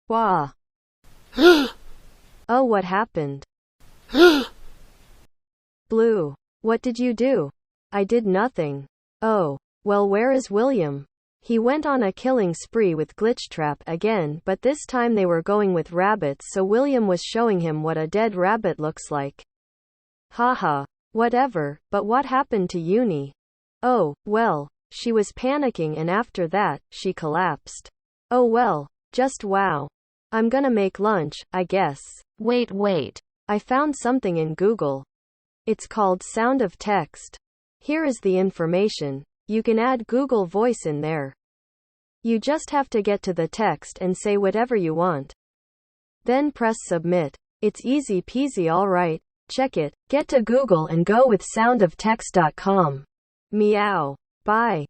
Wah. Oh, what happened? Blue. What did you do? I did nothing. Oh. Well, where is William? He went on a killing spree with Glitchtrap again, but this time they were going with rabbits, so William was showing him what a dead rabbit looks like. Haha. Whatever, but what happened to Uni? Oh, well, she was panicking and after that, she collapsed. Oh well, just wow. I'm gonna make lunch, I guess. Wait. I found something in Google. It's called Sound of Text. Here is the information. You can add Google Voice in there. You just have to get to the text and say whatever you want. Then press submit. It's easy peasy, alright. Check it. Get to Google and go with soundoftext.com. Meow. Bye.